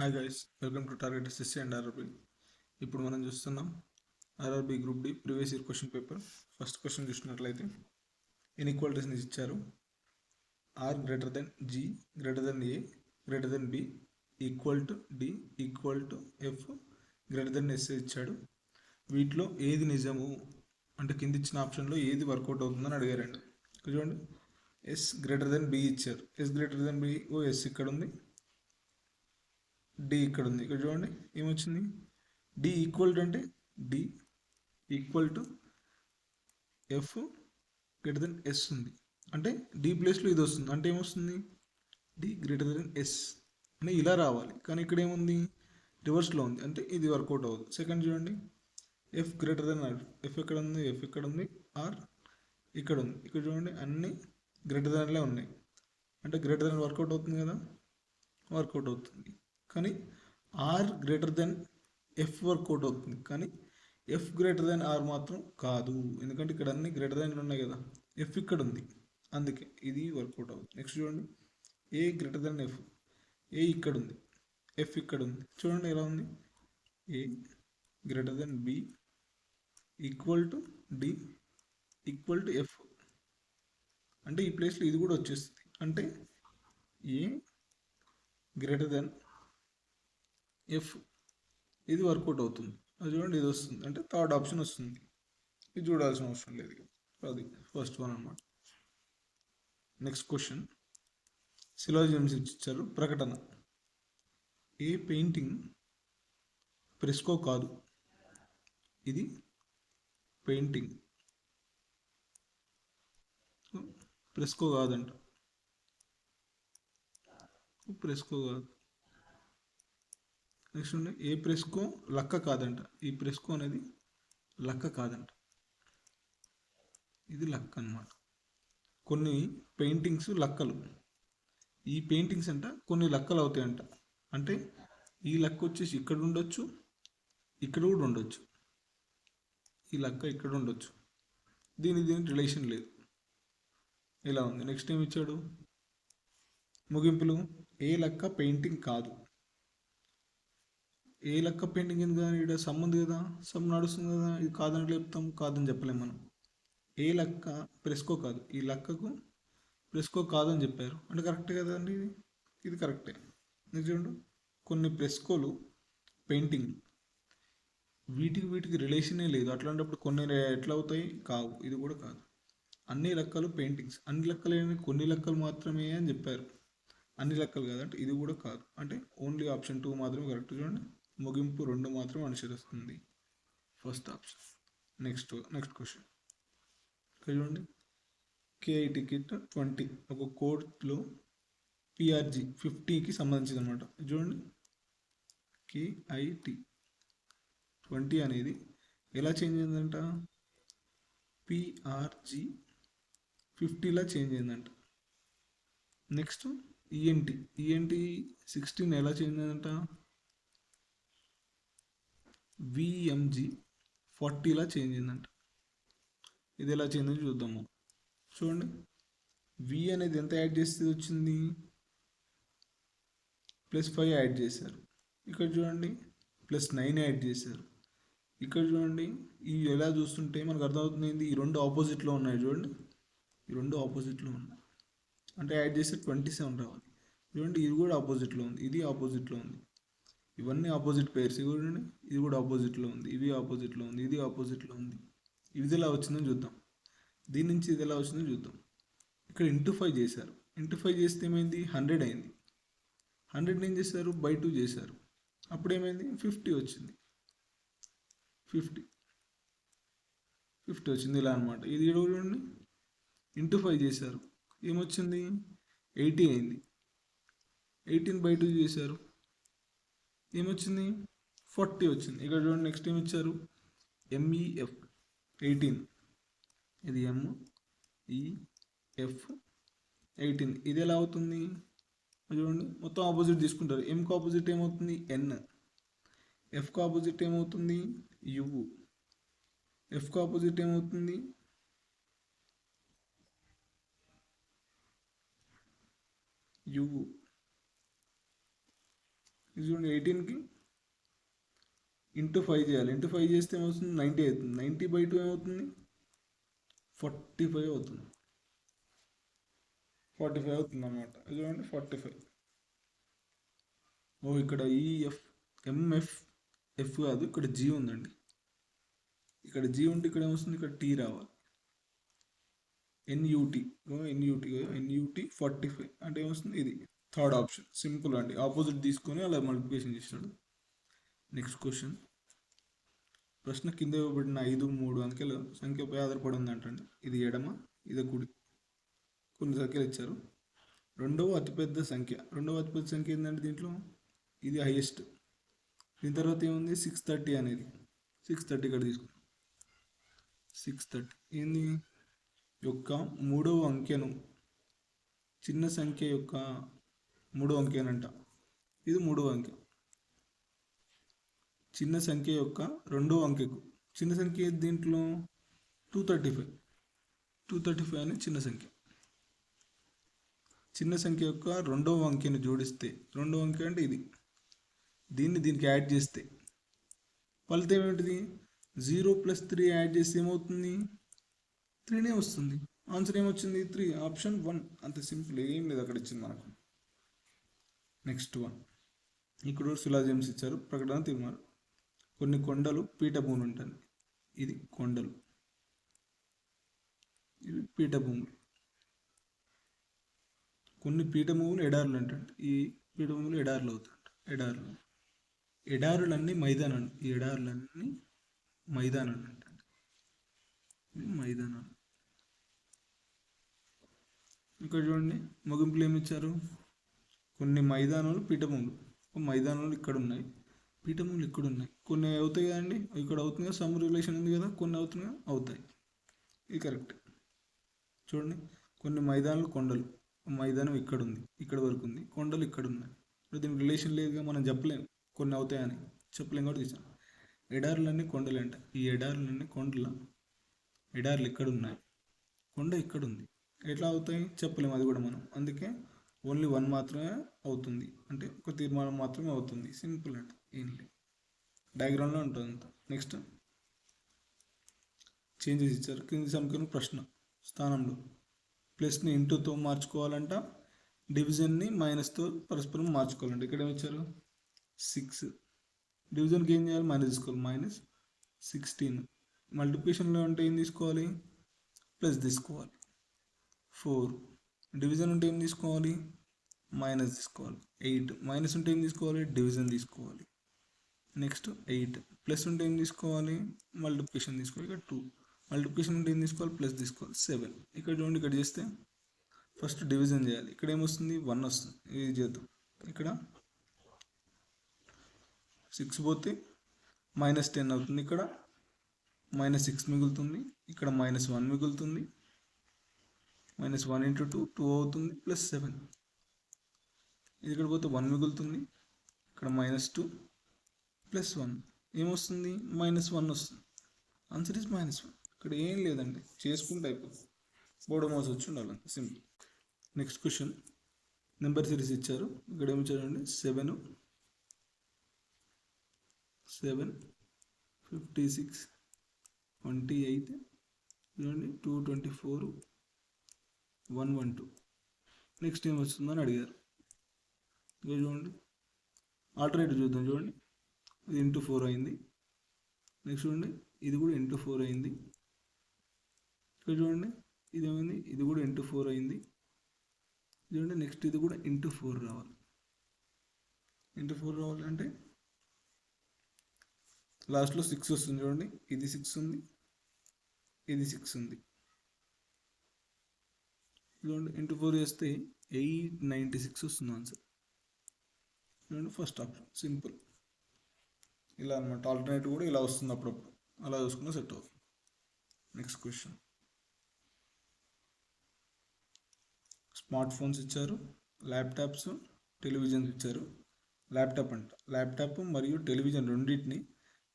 Hi guys, welcome to target SSC and RRB. ఇప్పుడు మనం చూస్తున్నాం RRB group D previous year question paper. First question చూసినట్లయితే ఇన్ఈక్వాలిటీస్ని ఇచ్చారు. R greater than G greater than A greater than B equal to D equal to F greater than S ఇచ్చాడు. వీటిలో ఏది నిజము అంటే కింద ఇచ్చిన ఆప్షన్లో ఏది వర్కౌట్ అవుతుందని అడిగారండి. చూడండి, ఎస్ గ్రేటర్ దెన్ బి ఇచ్చారు. ఎస్ గ్రేటర్ దెన్ బి, ఓ ఎస్ ఇక్కడ ఉంది, డి ఇక్కడ ఉంది. ఇక్కడ చూడండి ఏమొచ్చింది, డి ఈక్వల్ టు అంటే D equal to F greater than S ఉంది. అంటే డి ప్లేస్లో ఇది వస్తుంది. అంటే ఏమొస్తుంది, డి గ్రేటర్ దెన్ ఎస్ అని ఇలా రావాలి. కానీ ఇక్కడ ఏముంది, రివర్స్లో ఉంది. అంటే ఇది వర్కౌట్ అవ్వదు. సెకండ్ చూడండి, F greater than R. F ఎక్కడ ఉంది, ఎఫ్ ఇక్కడ ఉంది, ఆర్ ఇక్కడ ఉంది. ఇక్కడ చూడండి అన్నీ గ్రేటర్ దెన్లే ఉన్నాయి. అంటే గ్రేటర్ దెన్ వర్కౌట్ అవుతుంది కదా, వర్కౌట్ అవుతుంది. కానీ R greater than F work out అవుతుంది. కానీ ఎఫ్ గ్రేటర్ దెన్ ఆర్ మాత్రం కాదు. ఎందుకంటే ఇక్కడ అన్ని గ్రేటర్ దెన్ ఉన్నాయి కదా, ఎఫ్ ఇక్కడ ఉంది, అందుకే ఇది వర్కౌట్ అవుతుంది. నెక్స్ట్ చూడండి, A greater than F. A ఇక్కడ ఉంది, ఎఫ్ ఇక్కడ ఉంది. చూడండి ఎలా ఉంది, A greater than B equal to D equal to F. అంటే ఈ ప్లేస్లో ఇది కూడా వచ్చేస్తుంది. అంటే ఏ గ్రేటర్ దెన్ ఎఫ్ ఇది వర్కౌట్ అవుతుంది. అది చూడండి, ఇది వస్తుంది. అంటే థర్డ్ ఆప్షన్ వస్తుంది. ఇది చూడాల్సిన అవసరం లేదు. అది ఫస్ట్ వన్ అనమాట. నెక్స్ట్ క్వశ్చన్, సిలాజిజమ్స్ ఇచ్చారు. ప్రకటన, ఏ పెయింటింగ్ ప్రెస్కో కాదు. ఇది పెయింటింగ్ ప్రెస్కో కాదంట, ప్రెస్కో కాదు. నెక్స్ట్ ఉండే, ఏ ప్రెస్కో లక్క కాదంట. ఈ ప్రెస్కో అనేది లక్క కాదంట, ఇది లక్క అనమాట. కొన్ని పెయింటింగ్స్ లక్కలు, ఈ పెయింటింగ్స్ అంట కొన్ని లక్కలు అవుతాయంట. అంటే ఈ లక్క వచ్చేసి ఇక్కడ ఉండొచ్చు, ఇక్కడ కూడా ఉండొచ్చు. ఈ లక్క ఇక్కడ ఉండొచ్చు, దీనికి రిలేషన్ లేదు. ఇలా ఉంది. నెక్స్ట్ ఏం ఇచ్చాడు, ముగింపులు, ఏ లక్క పెయింటింగ్ కాదు. ఏ లక్క పెయింటింగ్ ఎందుకు కానీ ఇక్కడ సమ్ ఉంది కదా, సమ్ నడుస్తుంది కదా, ఇది కాదని చెప్తాం, కాదని చెప్పలేము మనం. ఏ లక్క ప్రెస్కో కాదు, ఈ లక్కకు ప్రెస్కో కాదని చెప్పారు అంటే కరెక్టే కదండి. ఇది కరెక్టే. చూడండి, కొన్ని ప్రెస్కోలు పెయింటింగ్ వీటికి రిలేషనే లేదు. అట్లాంటప్పుడు కొన్ని ఎట్లా అవుతాయి, కావు. ఇది కూడా కాదు. అన్ని లెక్కలు పెయింటింగ్స్, అన్ని లెక్కలు ఏమి కొన్ని లెక్కలు మాత్రమే అని చెప్పారు, అన్ని లెక్కలు కాదంటే ఇది కూడా కాదు. అంటే ఓన్లీ ఆప్షన్ 2 మాత్రమే కరెక్ట్. చూడండి, ముగింపు 2 మాత్రం అనుసరిస్తుంది, ఫస్ట్ ఆప్షన్. నెక్స్ట్ క్వశ్చన్ చూడండి, కేఐ టికెట్ 20 ఒక కోడ్లో పిఆర్జీ 50కి సంబంధించింది అనమాట. చూడండి, కేఐటి 20 అనేది ఎలా చేంజ్ అయిందంట, పిఆర్జీ 50లా చేంజ్ అయిందంట. నెక్స్ట్ ఈఎన్టీ 16 ఎలా చేంజ్ అయిందంట, విఎంజీ 40లా చేంజ్ అయిందంట. ఇది ఎలా చేంజ్ అయింది చూద్దాము. చూడండి, వి అనేది ఎంత యాడ్ చేస్తే వచ్చింది, +5 యాడ్ చేశారు. ఇక్కడ చూడండి +9 యాడ్ చేశారు. ఇక్కడ చూడండి, ఇవి ఎలా చూస్తుంటే మనకు అర్థమవుతుంది ఏంది, ఈ రెండు ఆపోజిట్లో ఉన్నాయి. చూడండి, ఈ రెండు ఆపోజిట్లో ఉన్నాయి. అంటే యాడ్ చేస్తే 27 రావాలి. చూడండి, ఇది కూడా ఆపోజిట్లో ఉంది, ఇది ఆపోజిట్లో ఉంది, ఇవన్నీ ఆపోజిట్ పేర్స్. చూడండి, ఇది కూడా ఆపోజిట్లో ఉంది, ఇవి ఆపోజిట్లో ఉంది, ఇది ఆపోజిట్లో ఉంది. ఇది ఎలా వచ్చిందని చూద్దాం. దీని నుంచి ఇది ఎలా వచ్చిందో చూద్దాం. ఇక్కడ ×5 చేశారు. ×5 చేస్తే ఏమైంది, 100 అయింది. 100 ఏం చేశారు, /2 చేశారు. అప్పుడు ఏమైంది, 50 వచ్చింది. 50 వచ్చింది ఇలా అనమాట. ఇది చూడండి, ×5 చేశారు, ఏమొచ్చింది, 80 అయింది. 18/2 చేశారు, ఏమొచ్చింది, 40 వచ్చింది. ఇక్కడ చూడండి, నెక్స్ట్ ఏమి ఇచ్చారు, MEF 18, ఇది MEF 18. ఇది ఎలా అవుతుంది చూడండి, మొత్తం ఆపోజిట్ తీసుకుంటారు. ఎంకు ఆపోజిట్ ఏమవుతుంది, N. ఎఫ్కు ఆపోజిట్ ఏమవుతుంది, U. ఎఫ్కు ఆపోజిట్ ఏమవుతుంది, U. ఇది చూడండి 18కి ఇంటూ 5 చేయాలి. ఇంటూ 5 చేస్తే ఏమవుతుంది 90 అవుతుంది. 90/2 ఏమవుతుంది 45 అవుతుంది. 45 అవుతుంది అన్నమాట. ఇది చూడండి 45. ఇక్కడ ఈఎఫ్ ఎంఎఫ్ ఎఫ్ కాదు, ఇక్కడ జీ ఉందండి. ఇక్కడ జీ ఉంటే ఇక్కడ ఏమొస్తుంది, ఇక్కడ టీ రావాలి. ఎన్యూటీ 45 అంటే ఏమొస్తుంది, ఇది థర్డ్ ఆప్షన్. సింపుల్ అండి, ఆపోజిట్ తీసుకొని అలా మల్టిప్లికేషన్ చేసినాడు. Next question. ప్రశ్న కింద ఇవ్వబడిన 5, 3 అంకెల సంఖ్యపై ఆధారపడి ఉందంటండి. ఇది ఎడమ, ఇది కుడి. కొన్ని సంఖ్యలు ఇచ్చారు. రెండవ అతిపెద్ద సంఖ్య ఏంటంటే దీంట్లో ఇది హైయెస్ట్. దీని తర్వాత ఏముంది 630 అనేది. 630 ఇక్కడ తీసుకుంటాం. 630 ఏంది యొక్క మూడవ అంకెను, చిన్న సంఖ్య యొక్క మూడవ అంకెనంట. ఇది మూడవ అంకె. చిన్న సంఖ్య యొక్క రెండవ అంకెకు, చిన్న సంఖ్య దీంట్లో 235 అనే చిన్న సంఖ్య. చిన్న సంఖ్య యొక్క రెండవ అంకెను జోడిస్తే, రెండవ అంకె అంటే ఇది, దీనికి యాడ్ చేస్తే ఫలితం ఏమిటిది 0 + 3 యాడ్ చేస్తే ఏమవుతుంది 3నే వస్తుంది. ఆన్సర్ ఏమొచ్చింది 3, ఆప్షన్ 1. అంత సింపుల్, ఏం లేదు అక్కడ ఇచ్చింది మనకు. నెక్స్ట్ 1. ఇక్కడ సిలాజిమ్స్ ఇచ్చారు. ప్రకటన తీర్మానం. కొన్ని కొండలు పీఠభూములు ఉంటుంది. ఇది కొండలు, ఇవి పీఠభూములు. కొన్ని పీఠభూములు ఎడారులు అంటండి. ఈ పీఠభూములు ఎడారులు అవుతాయి. ఎడారులన్నీ మైదానాలు. ఈ ఎడారులన్నీ మైదానాలు అంటండి. మైదానాలు. ఇక్కడ చూడండి ముగింపులు ఏమి ఇచ్చారు. కొన్ని మైదానాలు పీఠభూములు. మైదానాలు ఇక్కడ ఉన్నాయి, పీఠభూములు ఇక్కడ ఉన్నాయి. కొన్ని అవుతాయి కదండి, ఇక్కడ అవుతుంది కదా, సమ్ రిలేషన్ ఉంది కదా, కొన్ని అవుతున్నాయి అవుతాయి. ఇది కరెక్ట్. చూడండి కొన్ని మైదానాలు కొండలు. మైదానం ఇక్కడ ఉంది, ఇక్కడ వరకు ఉంది. కొండలు ఇక్కడ ఉన్నాయి. దీనికి రిలేషన్ లేదుగా, మనం చెప్పలేము కొన్ని అవుతాయని, చెప్పలేం కాబట్టి తీసాం. ఎడారులన్నీ కొండలు అంట. ఈ ఎడారులన్నీ కొండల, ఎడారులు ఇక్కడ ఉన్నాయి, కొండ ఇక్కడ ఉంది. ఎట్లా అవుతాయి చెప్పలేము అది కూడా మనం. అందుకే ఓన్లీ 1 మాత్రమే అవుతుంది, అంటే ఒక తీర్మానం మాత్రమే అవుతుంది. సింపుల్ అంటే ఏం లేదు, డయాగ్రామ్లో ఉంటుంది అంత. నెక్స్ట్ చేంజెస్ ఇచ్చారు. కింది సమీకరణ ప్రశ్న స్థానంలో ప్లస్ని ఇంటూతో మార్చుకోవాలంట, డివిజన్ని మైనస్తో పరస్పరం మార్చుకోవాలంట. ఇక్కడ ఏమిచ్చారు 6. డివిజన్కి ఏం చేయాలి, మైనస్ తీసుకోవాలి. -16. మల్టిప్లికేషన్లో అంటే ఏం తీసుకోవాలి, ప్లస్ తీసుకోవాలి. 4. డివిజన్ ఉంటే ఏం తీసుకోవాలి, మైనస్ తీసుకోవాలి. 8. మైనస్ ఉంటే ఏం తీసుకోవాలి, డివిజన్ తీసుకోవాలి. నెక్స్ట్ 8. ప్లస్ ఉంటే ఏం తీసుకోవాలి, మల్టిప్లికేషన్ తీసుకోవాలి. ఇక్కడ 2. మల్టిప్లికేషన్ ఉంటే ఏం తీసుకోవాలి, ప్లస్ తీసుకోవాలి. 7. ఇక్కడ చూడండి, ఇక్కడ చేస్తే ఫస్ట్ డివిజన్ చేయాలి. ఇక్కడ ఏమొస్తుంది 1 వస్తుంది. ఇది చేద్దాం. ఇక్కడ 6 పోతే -10 అవుతుంది. ఇక్కడ -6 మిగులుతుంది. ఇక్కడ -1 మిగులుతుంది. -1 × 2 2 అవుతుంది. +7. ఇది ఇక్కడ పోతే 1 మిగులుతుంది. ఇక్కడ -2 +1 ఏమొస్తుంది, -1 వస్తుంది. Answer is -1. ఇక్కడ ఏం లేదండి, చేసుకుంటే అయిపోతుంది. బోర్డు మౌస్ వచ్చి ఉండాలి, simple. Next question. Number series ఇచ్చారు. ఇక్కడ ఏమి ఇచ్చారండి 7, 56, 28, 224, 112. నెక్స్ట్ ఏం వస్తుందని అడిగారు. ఇక చూడండి ఆల్టర్నేటివ్ చూద్దాం. చూడండి ఇది × 4 అయింది. నెక్స్ట్ చూడండి ఇది కూడా × 4 అయింది. ఇక్కడ చూడండి ఇది ఏమైంది, ఇది కూడా × 4 అయింది. చూడండి నెక్స్ట్ ఇది కూడా × 4 రావాలి. × 4 రావాలంటే లాస్ట్లో 6 వస్తుంది. చూడండి ఇది 6 ఉంది, ఇది 6 ఉంది. చూడండి × 4 చేస్తే 896 వస్తుంది ఆన్సర్. చూడండి ఫస్ట్ ఆప్షన్ సింపుల్. ఇలా అనమాట. ఆల్టర్నేటివ్ కూడా ఇలా వస్తుంది అప్పుడప్పుడు, అలా చూసుకున్నా సెట్ అవుతుంది. Next question. స్మార్ట్ ఫోన్స్ ఇచ్చారు, ల్యాప్టాప్స్, టెలివిజన్స్ ఇచ్చారు. ల్యాప్టాప్ మరియు టెలివిజన్ రెండింటిని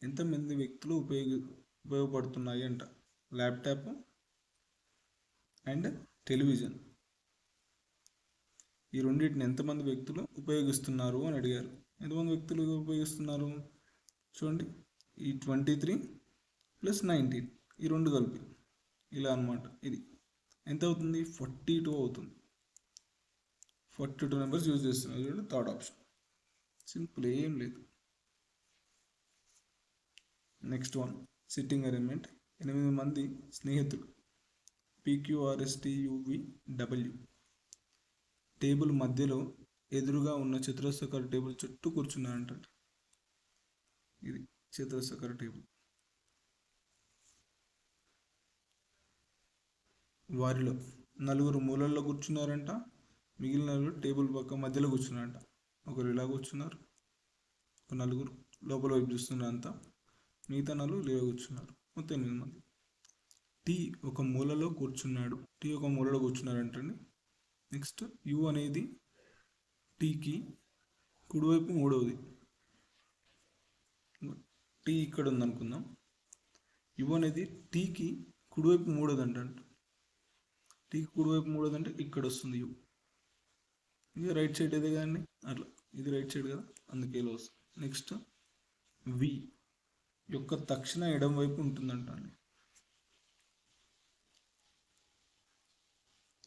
ఎంతమంది వ్యక్తులు ఉపయోగపడుతున్నాయి అంట. ల్యాప్టాప్ అండ్ టెలివిజన్ ఈ రెండింటిని ఎంతమంది వ్యక్తులు ఉపయోగిస్తున్నారు అని అడిగారు. ఎంతమంది వ్యక్తులు ఉపయోగిస్తున్నారు చూడండి, ఈ 23 + 19 ఈ రెండు కలిపి ఇలా అనమాట. ఇది ఎంత అవుతుంది? 42 అవుతుంది. 42 నెంబర్స్ యూజ్ చేస్తున్నారు చూడండి, థర్డ్ ఆప్షన్. సింపుల్, ఏం లేదు. Next one, sitting arrangement. 8 మంది స్నేహితులు PQRSTUVW టేబుల్ మధ్యలో ఎదురుగా ఉన్న చతురస్రాకార టేబుల్ చుట్టూ కూర్చున్నారంట. ఇది చతురస్రాకార టేబుల్. వారిలో 4 మూలల్లో కూర్చున్నారంట, మిగిలిన 4 టేబుల్ పక్క మధ్యలో కూర్చున్నారంట. ఒకరు ఇలా కూర్చున్నారు, ఒక 4 లోపల వైపు చూస్తున్నారంతా, మిగతా 4 ఇలా కూర్చున్నారు. మొత్తం 8 మంది. టీ ఒక మూలలో కూర్చున్నారంటండి. నెక్స్ట్ యు అనేది టీకి కుడివైపు మూడవది. టీ ఇక్కడ ఉందనుకుందాం. యు అనేది టీకి కుడివైపు మూడోది అంట. టీకి కుడివైపు మూడోది అంటే ఇక్కడ వస్తుంది యు. ఇది రైట్ సైడ్ ఇదే కదండి, అట్లా ఇది రైట్ సైడ్ కదా, అందుకే ఇలా వస్తుంది. నెక్స్ట్ వి యొక్క తక్షణ ఎడమ వైపు ఉంటుందంట అండి.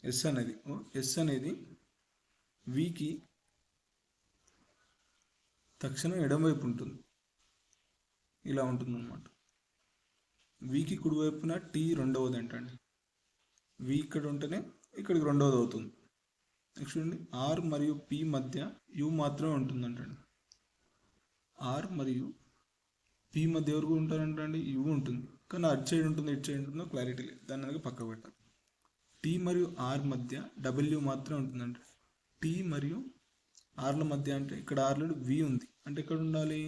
ఎస్ అనేది వికి తక్షణం ఎడమవైపు ఉంటుంది, ఇలా ఉంటుంది అన్నమాట. వికి కుడివైపున టీ రెండవది అంటండి. వి ఇక్కడ ఉంటేనే ఇక్కడికి రెండవది అవుతుంది. నెక్స్ట్ చూడండి, ఆర్ మరియు పి మధ్య యు మాత్రమే ఉంటుందంటండి. ఆర్ మరియు పి మధ్య ఎవరు ఉంటారంటండి? యు ఉంటుంది, కానీ అటు సైడ్ ఉంటుంది ఇటు సైడ్ ఉంటుందో క్లారిటీ లేదు, దాన్ని అనేది పక్కకు పెట్టాలి. టీ మరియు ఆర్ మధ్య డబ్ల్యూ మాత్రమే ఉంటుందంట. టీ మరియు ఆర్ల మధ్య అంటే ఇక్కడ ఆర్లో వి ఉంది అంటే ఇక్కడ ఉండాలి,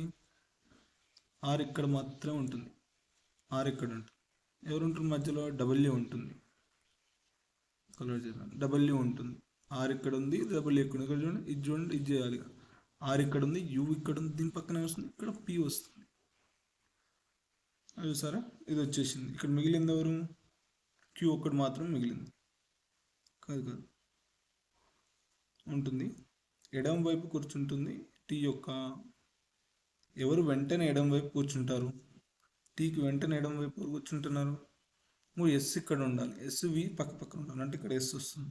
ఆర్ ఇక్కడ మాత్రమే ఉంటుంది. ఆర్ ఇక్కడ ఉంటుంది, ఎవరు ఉంటుంది మధ్యలో? డబ్ల్యూ ఉంటుంది. కలర్ చేద్దాం, డబ్ల్యూ ఉంటుంది. ఆర్ ఇక్కడ ఉంది, డబ్ల్యూ ఇక్కడ ఉంది. ఇక్కడ చూడండి, ఇది చూడండి, ఇది చేయాలి. ఆర్ ఇక్కడ ఉంది, యు ఇక్కడ ఉంది, దీని పక్కనే వస్తుంది, ఇక్కడ పి వస్తుంది. అది సరే, ఇది వచ్చేసింది. ఇక్కడ మిగిలింది ఎవరు? క్యూ ఒక్కటి మాత్రం మిగిలింది. కాదు ఉంటుంది, ఎడమ వైపు కూర్చుంటుంది టీ యొక్క. ఎవరు వెంటనే ఎడమ వైపు కూర్చుంటారు? టీకి వెంటనే ఎడమ వైపు కూర్చుంటున్నారు. ఎస్ ఇక్కడ ఉండాలి, ఎస్ వి పక్కన ఉండాలి, అంటే ఇక్కడ ఎస్ వస్తుంది.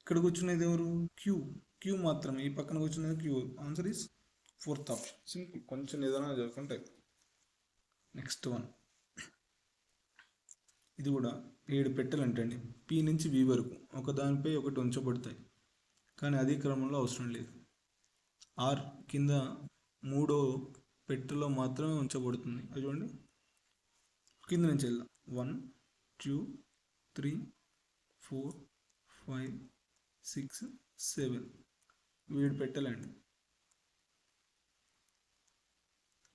ఇక్కడ కూర్చునేది ఎవరు? క్యూ మాత్రమే. ఈ పక్కన కూర్చునేది Q. Answer is fourth option. Simple, కొంచెం ఏదైనా చదువుకుంటే. నెక్స్ట్ వన్, ఇది కూడా 7 పెట్టెలు అంటండి. పి నుంచి వి వరకు ఒకదానిపై ఒకటి ఉంచబడతాయి, కానీ అదే క్రమంలో అవసరం లేదు. ఆర్ కింద 3వ పెట్టెలో మాత్రమే ఉంచబడుతుంది. అది చూడండి, కింద నుంచి వెళ్దాం. 1 2 3 4 5 6 7 7 పెట్టెలండి.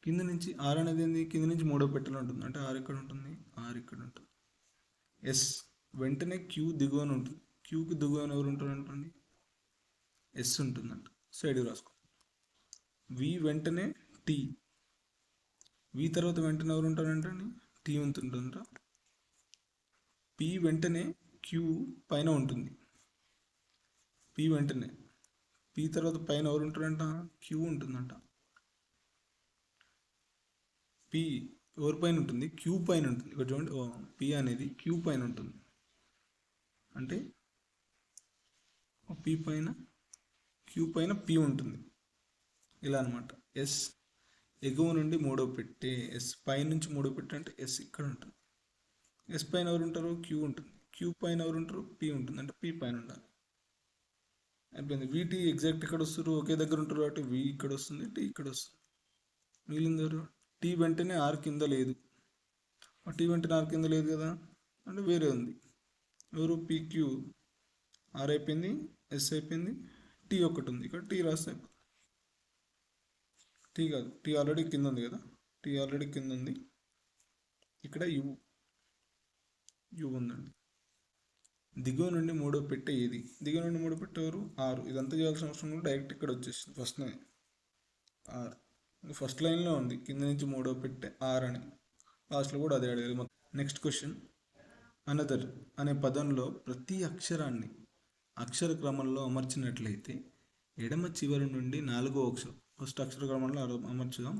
కింద నుంచి ఆర్ అనేది ఏంది? కింద నుంచి 3వ పెట్టెలో ఉంటుంది, అంటే ఆర్ ఎక్కడ ఉంటుంది? ఆర్ ఇక్కడ ఉంటుంది. ఎస్ వెంటనే క్యూ దిగువన ఉంటుంది. క్యూకి దిగువన ఎవరు ఉంటారంటండి? ఎస్ ఉంటుందంట. సైడ్కి రాసుకో. వి వెంటనే టీ, వి తర్వాత వెంటనే ఎవరు ఉంటారంటండి? టీ ఉంటుందంట. పి వెంటనే క్యూ పైన ఉంటుంది. పి వెంటనే, పి తర్వాత పైన ఎవరు ఉంటారంట? క్యూ ఉంటుందంట. పి ఎవరి పైన ఉంటుంది? క్యూ పైన ఉంటుంది. ఇక్కడ చూడండి, పి అనేది క్యూ పైన ఉంటుంది, అంటే పి పైన క్యూ పైన పి ఉంటుంది, ఇలా అనమాట. ఎస్ ఎగువ నుండి 3వ పెట్టే, ఎస్ పై నుంచి 3వ పెట్టే అంటే ఎస్ ఇక్కడ ఉంటుంది. ఎస్ పైన ఎవరు ఉంటారు? క్యూ ఉంటుంది. క్యూ పైన ఎవరు ఉంటారు? పి ఉంటుంది, అంటే పి పైన ఉండాలి. అయిపోయింది. వీటి ఎగ్జాక్ట్ ఇక్కడ వస్తారు, ఒకే దగ్గర ఉంటారు కాబట్టి వి ఇక్కడ వస్తుంది, టీ ఇక్కడ వస్తుంది. మిగిలింది ఎవరు? టీ వెంటనే ఆర్ కింద లేదు. టీ వెంటనే ఆర్ కింద లేదు కదా, అంటే వేరే ఉంది. ఎవరు? పీక్యూ. ఆర్ అయిపోయింది, ఎస్ అయిపోయింది, టీ ఒకటి ఉంది. ఇక్కడ టీ రాస్తే అయిపోతుంది. టీ కాదు, టీ ఆల్రెడీ కింద ఉంది కదా, టీ ఆల్రెడీ కింద ఉంది. ఇక్కడ యు ఉందండి. దిగువ నుండి 3వ పెట్టే ఏది? దిగువ నుండి 3వ పెట్టే ఎవరు? ఆరు. ఇదంతా చేయాల్సిన అవసరం కూడా డైరెక్ట్ ఇక్కడ వచ్చేసింది. ఫస్ట్నే ఆర్ ఫస్ట్ లైన్లో ఉంది, కింద నుంచి 3వ పెట్టే ఆర్ అని. లాస్ట్లో కూడా అదే అడిగారు. నెక్స్ట్ క్వశ్చన్, అనదర్ అనే పదంలో ప్రతి అక్షరాన్ని అక్షర క్రమంలో అమర్చినట్లయితే ఎడమ చివరి నుండి 4వ ఫస్ట్ అక్షరక్రమంలో అమర్చుదాం.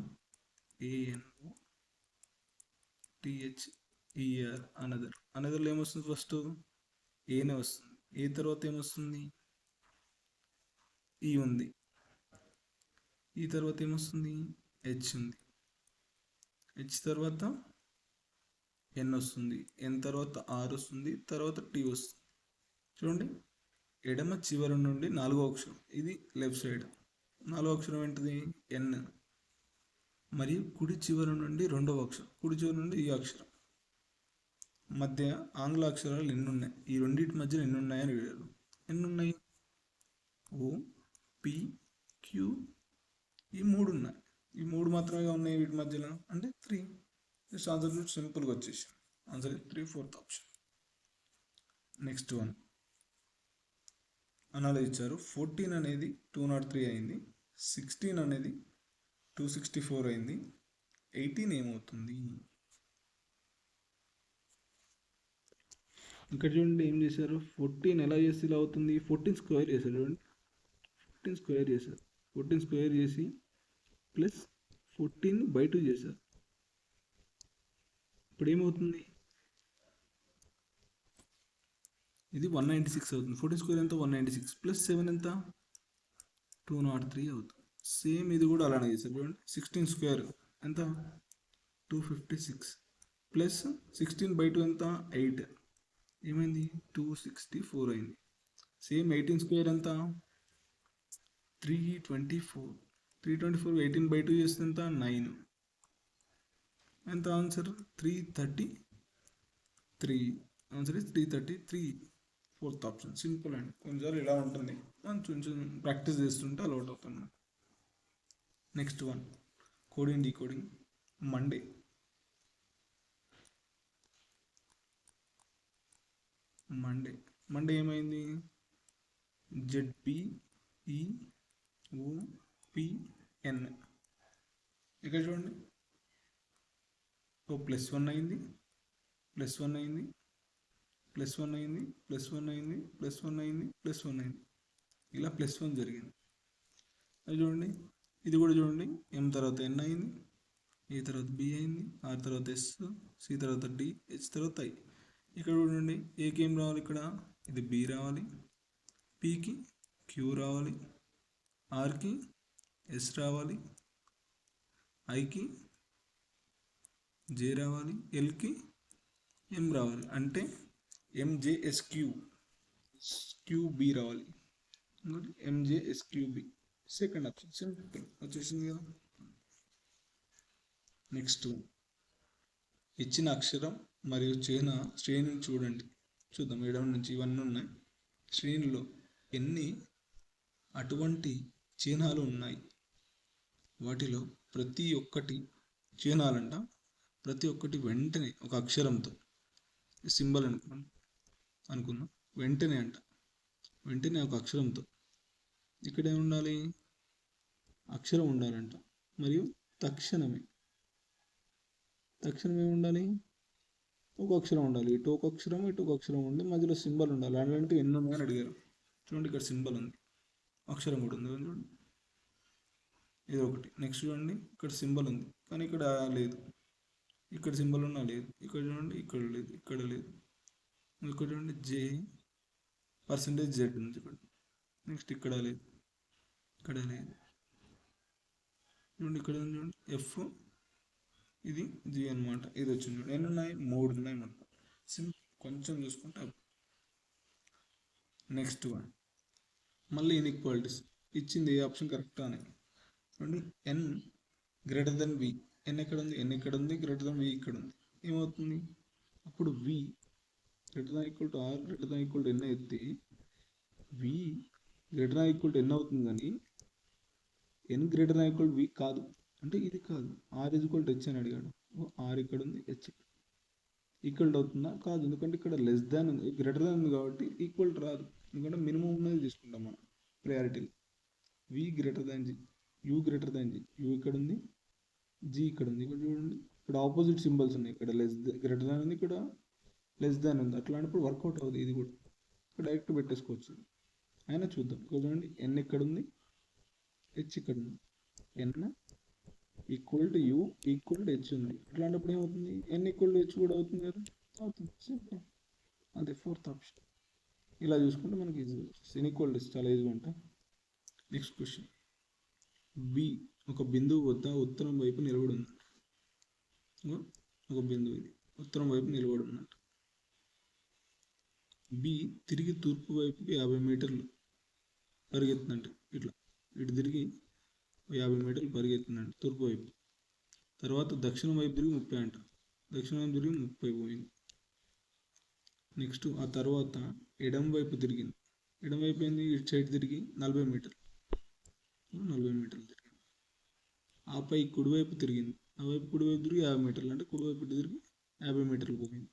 ANOTHER another. అనదర్లో ఏమొస్తుంది? ఫస్ట్ ఏనే వస్తుంది. ఏ తర్వాత ఏమొస్తుంది? ఈ ఉంది. ఈ తర్వాత ఏమొస్తుంది? హెచ్ ఉంది. హెచ్ తర్వాత ఎన్ వస్తుంది. ఎన్ తర్వాత ఆర్ వస్తుంది. తర్వాత టీ వస్తుంది. చూడండి, ఎడమ చివరి నుండి 4వ అక్షరం, ఇది లెఫ్ట్ సైడ్. 4వ అక్షరం ఏంటిది? ఎన్. మరియు కుడి చివరి నుండి 2వ అక్షరం, కుడి చివరి నుండి ఈ అక్షరం. మధ్య ఆంగ్ల అక్షరాలు ఎన్ని ఉన్నాయి? ఈ రెండింటి మధ్యలో ఎన్ని ఉన్నాయని అడిగారు. ఎన్ని ఉన్నాయి? ఓ, పి, క్యూ, ఈ 3 ఉన్నాయి. ఈ 3 మాత్రమే ఉన్నాయి వీటి మధ్యలో, అంటే 3. జస్ట్ ఆన్సర్ సింపుల్గా వచ్చేసి answer 3, 4th option. Next one అనాలో ఇచ్చారు. 14 అనేది 203 అయింది. 16 అనేది 264 అయింది. 18 ఏమవుతుంది? ఇక్కడ చూడండి ఏం చేశారు. 14 ఎలా చేసి ఇలా అవుతుంది? 14 స్క్వేర్ చేశారు. చూడండి, 14 స్క్వేర్ చేశారు. 14 స్క్వేర్ చేసి ప్లస్ 14/2 చేశారు. ఇప్పుడు ఏమవుతుంది? ఇది 196 అవుతుంది. 14 స్క్వేర్ ఎంత? 196 ప్లస్ 7 ఎంత? 203 అవుతుంది. సేమ్ ఇది కూడా అలానే చేశారు. చూడండి, 16 స్క్వేర్ ఎంత? 256 ప్లస్ 16/2 ఎంత? 8. ఏమైంది? 264 అయింది. సేమ్ 18 స్క్వేర్ ఎంత? 324. 18/2 చేస్తే ఎంత? 9. ఎంత answer? 333. Answer is 333. 4th option. Simple అండి. కొంచెం ఇలా ఉంటుంది, మనం కొంచెం ప్రాక్టీస్ చేస్తుంటే అలవాటు అవుతుంది. Next one coding decoding. Monday ఏమైంది? ZBEOPN. ఇక్కడ చూడండి, +1 అయింది, +1 అయింది, +1 అయింది, +1 అయింది, +1 అయింది, +1 అయింది. ఇలా +1 జరిగింది. అది చూడండి, ఇది కూడా చూడండి. M తర్వాత N అయింది, E తర్వాత B అయింది, R తర్వాత S, C తర్వాత D, H తర్వాత I. ఇక్కడ చూడండి, ఏకి ఏం రావాలి? ఇక్కడ ఇది B రావాలి, Pకి Q రావాలి, Rకి S రావాలి, Iకి J రావాలి, Lకి M రావాలి. అంటే MJSQB రావాలి. MJSQB. Second option. సింపుల్ వచ్చేసింది కదా. నెక్స్ట్, ఇచ్చిన అక్షరం మరియు చిహ్న శ్రేణిని చూద్దాం. 7 నుంచి ఇవన్నీ ఉన్నాయి. శ్రేణిలో ఎన్ని అటువంటి చిహ్నాలు ఉన్నాయి? వాటిలో ప్రతి ఒక్కటి చిహ్నాలంట. ప్రతి ఒక్కటి వెంటనే ఒక అక్షరంతో, సింబల్ అనుకుందాం. వెంటనే ఒక అక్షరంతో. ఇక్కడ ఏమి ఉండాలి? అక్షరం ఉండాలంట. మరియు తక్షణమే ఉండాలి. ఒక అక్షరం ఉండాలి. ఇటు ఒక అక్షరం, ఇటు ఒక అక్షరం ఉండి మధ్యలో సింబల్ ఉండాలి. అలాంటివి ఎన్ని ఉన్నాయని అడిగారు. చూడండి, ఇక్కడ సింబల్ ఉంది, అక్షరం కూడా ఉంది. చూడండి, ఇది ఒకటి. నెక్స్ట్ చూడండి, ఇక్కడ సింబల్ ఉంది కానీ ఇక్కడ లేదు. ఇక్కడ సింబల్ ఉన్నా లేదు. ఇక్కడ చూడండి, ఇక్కడ లేదు, ఇక్కడ లేదు. ఇక్కడ చూడండి, %Z ఉంది. చూడండి, నెక్స్ట్ ఇక్కడ లేదు, ఇక్కడ లేదు. చూడండి, ఇక్కడ ఉంది. చూడండి, F, ఇది G అనమాట. ఇది వచ్చింది. చూడండి, ఎన్ని ఉన్నాయి? 3 ఉన్నాయి మొత్తం. కొంచెం చూసుకుంటే. నెక్స్ట్ వన్ మళ్ళీ ఇన్ఈక్వాలిటీస్. ఇచ్చింది ఏ ఆప్షన్ కరెక్టా అని చూడండి. N > V. N ఎక్కడ ఉంది? N ఇక్కడ ఉంది. > V ఇక్కడ ఉంది. ఏమవుతుంది? అప్పుడు V > R > N అయితే V > N అవుతుంది, కానీ N > V కాదు. అంటే ఇది కాదు. R = H అని అడిగాడు. R ఇక్కడ ఉంది, H ఈక్వల్ అవుతుందా? కాదు. ఎందుకంటే ఇక్కడ లెస్ దాన్ ఉంది, గ్రేటర్ దాన్ ఉంది కాబట్టి ఈక్వల్ రాదు. ఎందుకంటే మినిమం ఉన్నది తీసుకుంటాం మనం ప్రయారిటీలు. V > G, U > G. U ఇక్కడ ఉంది, G ఇక్కడ ఉంది. ఇక్కడ చూడండి, ఇక్కడ ఆపోజిట్ సింబల్స్ ఉన్నాయి. ఇక్కడ గ్రేటర్ దాన్ ఉంది, ఇక్కడ లెస్ దాన్ ఉంది. అట్లాంటప్పుడు వర్కౌట్ అవుతుంది. ఇది కూడా ఇక్కడ డైరెక్ట్ పెట్టేసుకోవచ్చు. అయినా చూద్దాం. ఇక్కడ చూడండి, N ఇక్కడ ఉంది, H ఇక్కడ ఉంది. N equal to U equal to H ఉంది. ఇట్లాంటప్పుడు ఏమవుతుంది? ఎన్ ఈక్వల్ టు హెచ్ కూడా అవుతుంది కదా, అవుతుంది. సింపుల్. అదే ఫోర్త్ ఆప్షన్. ఇలా చూసుకుంటే మనకి ఈజీ ఇన్ఈక్వాలిటీస్ చాలా ఈజీగా ఉంటాయి. Next question. బి ఒక బిందువు వద్ద ఉత్తరం వైపు నిలబడి ఉంది. ఒక బిందువు ఇది ఉత్తరం వైపు నిలబడి ఉన్నట్టు. బి తిరిగి తూర్పు వైపుకి 50 మీటర్లు పరిగెత్తినట్టు. ఇట్లా ఇటు తిరిగి 50 మీటర్లు పరిగెత్తినట్టు తూర్పు వైపు. తర్వాత దక్షిణం వైపు తిరిగి 30 అంట. దక్షిణం వైపు తిరిగి 30 పోయింది. నెక్స్ట్ ఆ తర్వాత ఎడం వైపు తిరిగింది. ఎడం వైపు ఏంది? ఇటు సైడ్ తిరిగి 40 మీటర్లు 40 మీటర్లు తిరిగింది. ఆపై కుడివైపు తిరిగింది. ఆ వైపు కుడివైపు తిరిగి 50 మీటర్లు, అంటే కుడివైపు తిరిగి 50 మీటర్లు పోయింది.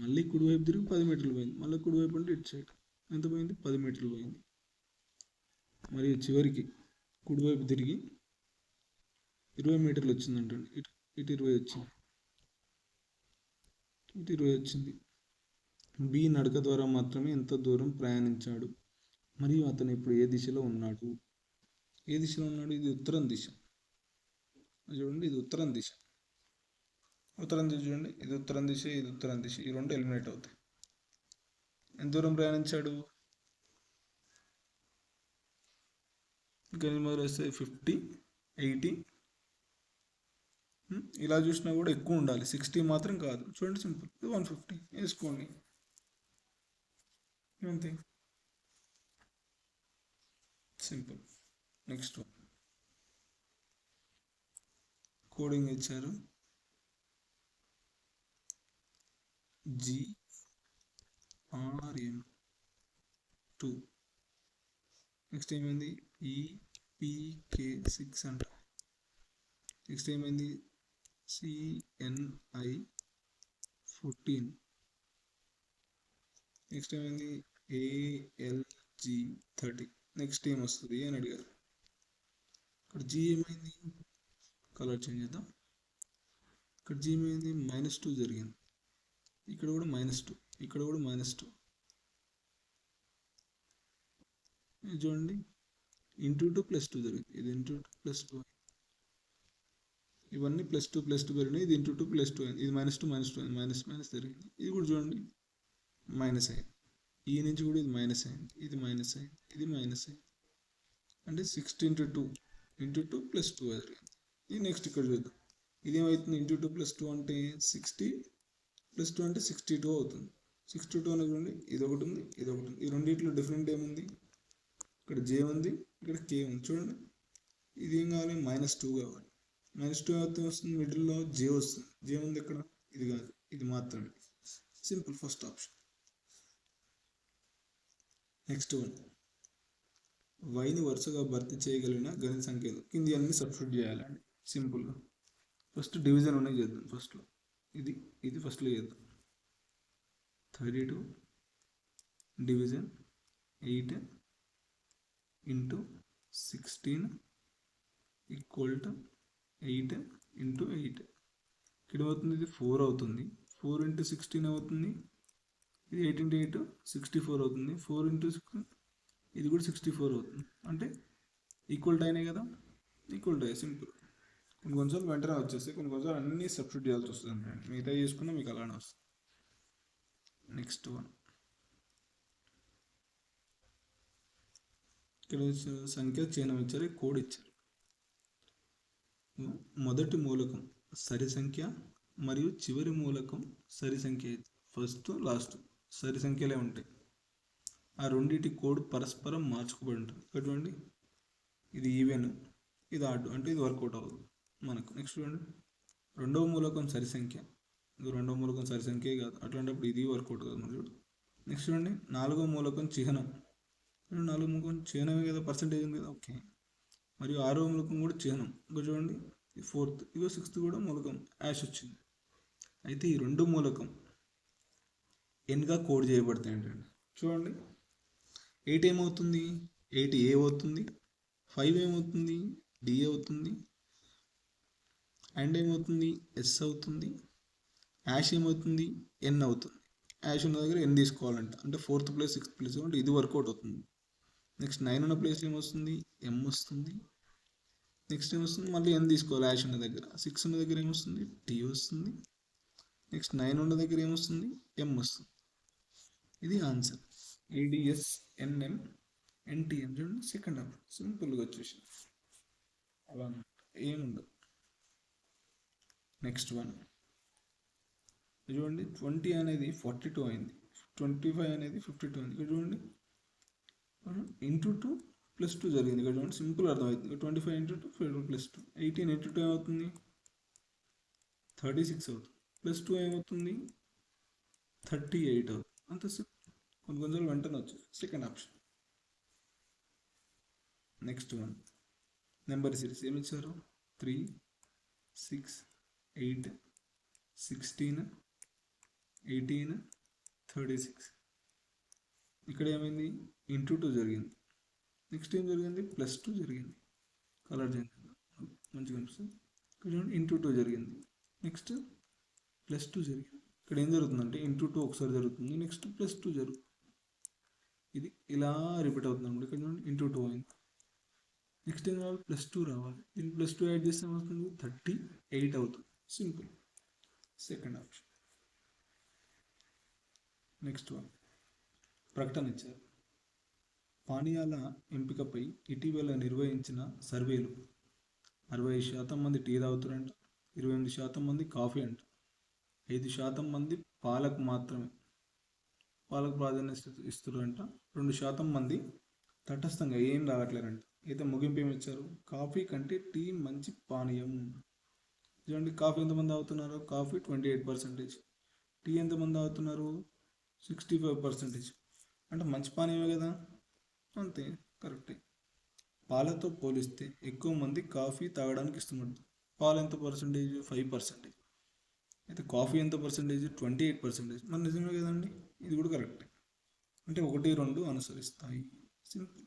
మళ్ళీ కుడివైపు తిరిగి 10 మీటర్లు పోయింది. మళ్ళీ కుడివైపు అంటే ఇటు సైడ్ ఎంత పోయింది? 10 మీటర్లు పోయింది. మరియు చివరికి కుడివైపు తిరిగి 20 మీటర్లు వచ్చిందంటండి. ఇటు 20 వచ్చింది, ఇటు 20 వచ్చింది. బి నడక ద్వారా మాత్రమే ఎంత దూరం ప్రయాణించాడు మరియు అతను ఇప్పుడు ఏ దిశలో ఉన్నాడు? ఏ దిశలో ఉన్నాడు? ఇది ఉత్తరం దిశ. చూడండి, ఇది ఉత్తరం దిశ. ఉత్తరం దిశ చూడండి, ఇది ఉత్తరం దిశ, ఇది ఉత్తరం దిశ. ఈ రెండు ఎలిమినేట్ అవుతాయి. ఎంత దూరం ప్రయాణించాడు? ఇంకా మొదలు వస్తే 50, 80. ఇలా చూసినా కూడా ఎక్కువ ఉండాలి, 60 మాత్రం కాదు. చూడండి సింపుల్, 150 వేసుకోండి అంతే, సింపుల్. నెక్స్ట్ కోడింగ్ ఇచ్చారు. GRM2. నెక్స్ట్ ఏమైంది? EPK6 అంట. నెక్స్ట్ ఏమైంది? CNI14. నెక్స్ట్ ఏమైంది? ALG30. నెక్స్ట్ ఏం వస్తుంది అని అడిగారు. ఇక్కడ G ఏమైంది? కలర్ చేంజ్ చేద్దాం. ఇక్కడ G ఏమైంది? -2 జరిగింది. ఇక్కడ కూడా -2, ఇక్కడ కూడా -2. చూడండి, ఇంటూ 2 +2 జరిగింది. ఇది ఇంటూ 2 +2. ఇవన్నీ +2 +2 పెరిగినాయి. ఇది ఇంటూ 2 +2 అయింది. ఇది -2 -2 అయింది, మైనస్ జరిగింది. ఇది కూడా చూడండి మైనస్ అయింది. ఈ నుంచి కూడా ఇది మైనస్ అయింది, ఇది మైనస్ అయింది, ఇది మైనస్ అయింది. అంటే 60 × 2 × 2 +2 జరిగింది. ఇది నెక్స్ట్ ఇక్కడ చూద్దాం. ఇది ఏమవుతుంది? ఇంటూ 2 +2 అంటే 60 +2 అంటే 62 అవుతుంది. 62 అనేది చూడండి, ఇది ఒకటి ఉంది, ఇది ఒకటి ఉంది. ఈ రెండింటిలో డిఫరెంట్ ఏముంది? ఇక్కడ J ఉంది, ఇక్కడ K ఉంది. చూడండి, ఇది ఏం కావాలి? -2 కావాలి. -2 అయితే వస్తుంది, మిడిల్లో J వస్తుంది. J ఉంది ఇక్కడ, ఇది కాదు, ఇది మాత్రమే. Simple, first option. Next one. వైని వరుసగా భర్తీ చేయగలిగిన గణిత సంఖ్యలు కింది అన్ని సబ్స్టిట్యూట్ చేయాలండి. సింపుల్గా ఫస్ట్ డివిజన్ అనేది చేద్దాం. ఫస్ట్లో ఇది ఫస్ట్లో చేద్దాం. 32 డివిజన్ 8 × 16 = 8 × 8. ఇక్కడ అవుతుంది, ఇది 4 అవుతుంది. 4 × 16 అవుతుంది. ఇది 8 × 8 64 అవుతుంది. 4 × 6 ఇది కూడా 64 అవుతుంది. అంటే ఈక్వల్ టు అయినాయి కదా, ఈక్వల్ టు. సింపుల్. కొన్నిసార్లు వెంటనే వచ్చేస్తాయి, కొన్నిసార్లు అన్నీ సబ్స్టిట్యూట్ చేయాల్సి వస్తుంది. మిగతా చేసుకున్నా మీకు అలానే వస్తుంది. Next one. ఇక్కడ సంఖ్య చిహ్నం ఇచ్చారు, కోడ్ ఇచ్చారు. మొదటి మూలకం సరి సంఖ్య మరియు చివరి మూలకం సరి సంఖ్య. ఫస్ట్ లాస్ట్ సరి సంఖ్యలే ఉంటాయి. ఆ రెండింటి కోడ్ పరస్పరం మార్చుకోబడి ఉంటుంది. చూడండి, ఇది ఈవెన్, ఇది ఆడ్, అంటే ఇది వర్కౌట్ అవ్వదు మనకు. నెక్స్ట్ చూడండి, రెండవ మూలకం సరి సంఖ్య. ఇది రెండవ మూలకం సరి సంఖ్యే కాదు, అట్లాంటప్పుడు ఇది వర్కౌట్ కాదు మనం. చూడు, నెక్స్ట్ చూడండి, నాలుగవ మూలకం చిహ్నం. నాలుగో మూలకం చిహ్నమే కదా, పర్సెంటేజ్ ఉంది కదా, ఓకే. మరియు ఆరవ మూలకం కూడా చిహ్నం. ఇంకా చూడండి, ఈ ఫోర్త్, ఇగో సిక్స్త్ కూడా మూలకం యాష్ వచ్చింది. అయితే ఈ రెండు మూలకం ఎన్గా కోడ్ చేయబడతాయి ఏంటండి. చూడండి, 8 ఏమవుతుంది? 8 A అవుతుంది. 5 ఏమవుతుంది? D అవుతుంది. అండ్ ఏమవుతుంది? S అవుతుంది. యాష్ ఏమవుతుంది? N అవుతుంది. యాష్ ఉన్న దగ్గర N తీసుకోవాలంట, అంటే 4th ప్లేస్ 6th ప్లేస్, అంటే ఇది వర్కౌట్ అవుతుంది. నెక్స్ట్ 9 ఉన్న ప్లేస్ ఏమొస్తుంది? M వస్తుంది. నెక్స్ట్ ఏమొస్తుంది, మళ్ళీ ఎన్ తీసుకోవాలి యాష్ ఉన్న దగ్గర. 6 ఉన్న దగ్గర ఏమొస్తుంది, టీ వస్తుంది. నెక్స్ట్ 9 ఉన్న దగ్గర ఏమొస్తుంది, ఎం వస్తుంది. ఇది ఆన్సర్. ఏడిఎస్ ఎన్ఎం ఎన్టీఎం చూడండి, సెకండ్ హాఫ్ సింపుల్గా వచ్చేసి అలా ఏముండదు. నెక్స్ట్ వన్ చూడండి, 20 అనేది 42 అయింది, 25 అనేది 52 అయింది. ఇక్కడ చూడండి ఇంటూ 2 ప్లస్ 2 జరిగింది. ఇక్కడ చూడండి సింపుల్ అర్థమవుతుంది. 25 ఇంటూ 2 52 ప్లస్ 2 18 ఇంటూ 2 ఏమవుతుంది, 36 అవుతుంది. ప్లస్ 2 ఏమవుతుంది, 38 అవుతుంది. అంత కొన్ని కొంచెం వెంటనే వచ్చేది. Second option. Next one number series ఏమి ఇచ్చారు, 3 6 8 16 18 36. ఇక్కడ ఏమైంది, ఇంటూ 2 జరిగింది. నెక్స్ట్ ఏం జరిగింది, ప్లస్ 2 జరిగింది. కలర్ చేయండి మంచిగా అనిపిస్తుంది. ఇక్కడ చూడండి ఇంటూ 2 జరిగింది. నెక్స్ట్ ప్లస్ 2 జరిగింది. ఇక్కడ ఏం జరుగుతుందంటే ఇంటూ 2 ఒకసారి జరుగుతుంది, నెక్స్ట్ ప్లస్ 2 జరుగుతుంది. ఇది ఇలా రిపీట్ అవుతుంది అనమాట. ఇక్కడ చూడండి ఇంటూ 2 అయింది. నెక్స్ట్ ఏం రావాలి, ప్లస్ 2 రావాలి. దీన్ని ప్లస్ 2 యాడ్ చేస్తే ఏమవుతుంది, 38 అవుతుంది. Simple. Second option. Next one ప్రకటన ఇచ్చారు. పానీయాల ఎంపికపై ఇటీవల నిర్వహించిన సర్వేలు 60% మంది టీ తాగుతారంట, 28% మంది కాఫీ అంట, 5% మంది పాలకు మాత్రమే పాలకు ప్రాధాన్యత ఇస్తారంట, 2% మంది తటస్థంగా ఏం తాగట్లేరంట. అయితే ముగింపు ఏమి ఇచ్చారు, కాఫీ కంటే టీ మంచి పానీయం. చూడండి కాఫీ ఎంతమంది తాగుతున్నారు, కాఫీ 28%, టీ ఎంతమంది తాగుతున్నారు, 65%. అంటే మంచి పానీయమే కదా, అంతే కరెక్టే. పాలతో పోలిస్తే ఎక్కువ మంది కాఫీ తాగడానికి ఇష్టపడతారు. పాలు ఎంత పర్సంటేజ్, 5%. అయితే కాఫీ ఎంత పర్సంటేజ్, 28%. మరి నిజమే కదండి, ఇది కూడా కరెక్టే. అంటే 1, 2 అనుసరిస్తాయి. సింపుల్.